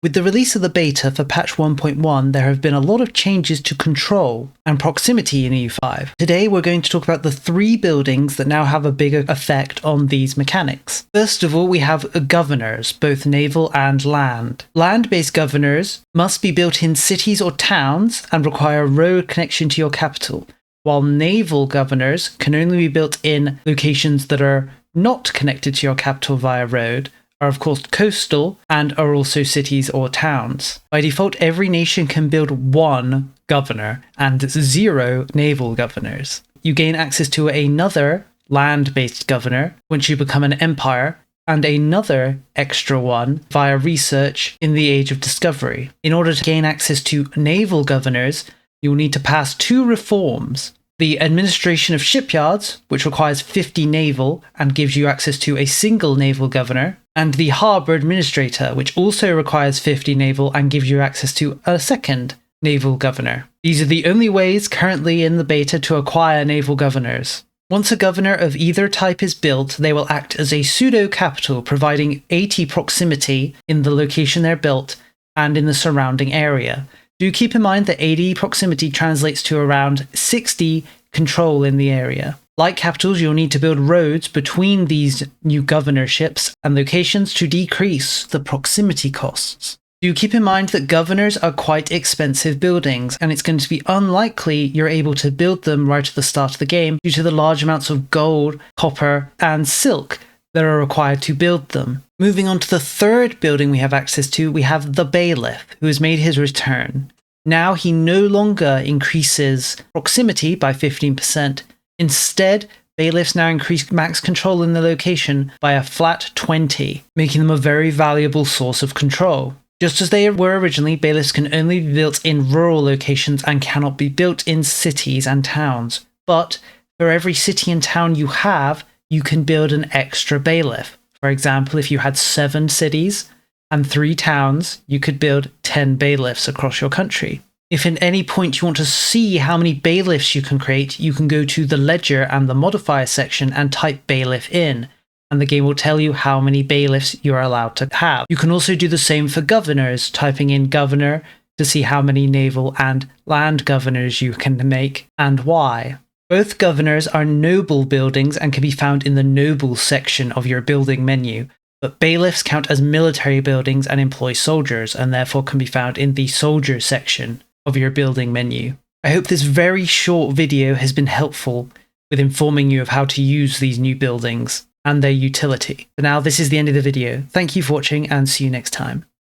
With the release of the beta for patch 1.1, there have been a lot of changes to control and proximity in EU5. Today we're going to talk about the 3 buildings that now have a bigger effect on these mechanics. First of all, we have governors, both naval and land. Land-based governors must be built in cities or towns and require a road connection to your capital, while naval governors can only be built in locations that are not connected to your capital via road, are of course coastal, and are also cities or towns. By default, every nation can build 1 governor and 0 naval governors. You gain access to another land-based governor once you become an empire, and another extra one via research in the Age of Discovery. In order to gain access to naval governors, you'll need to pass 2 reforms. The administration of shipyards, which requires 50 naval and gives you access to a single naval governor, and the harbour administrator, which also requires 50 naval and gives you access to a second naval governor. These are the only ways currently in the beta to acquire naval governors. Once a governor of either type is built, they will act as a pseudo-capital, providing 80 proximity in the location they're built and in the surrounding area. Do keep in mind that 80 proximity translates to around 60 control in the area. Like capitals, you'll need to build roads between these new governorships and locations to decrease the proximity costs. Do keep in mind that governors are quite expensive buildings, and it's going to be unlikely you're able to build them right at the start of the game due to the large amounts of gold, copper, and silk that are required to build them. Moving on to the 3rd building we have access to, we have the bailiff, who has made his return. Now he no longer increases proximity by 15%. Instead, bailiffs now increase max control in the location by a flat 20, making them a very valuable source of control. Just as they were originally, bailiffs can only be built in rural locations and cannot be built in cities and towns. But for every city and town you have, you can build an extra bailiff. For example, if you had 7 cities and 3 towns, you could build 10 bailiffs across your country. If at any point you want to see how many bailiffs you can create, you can go to the ledger and the modifier section and type bailiff in, and the game will tell you how many bailiffs you are allowed to have. You can also do the same for governors, typing in governor to see how many naval and land governors you can make and why. Both governors are noble buildings and can be found in the noble section of your building menu, but bailiffs count as military buildings and employ soldiers, and therefore can be found in the soldier section of your building menu. I hope this very short video has been helpful with informing you of how to use these new buildings and their utility. For now, this is the end of the video. Thank you for watching and see you next time.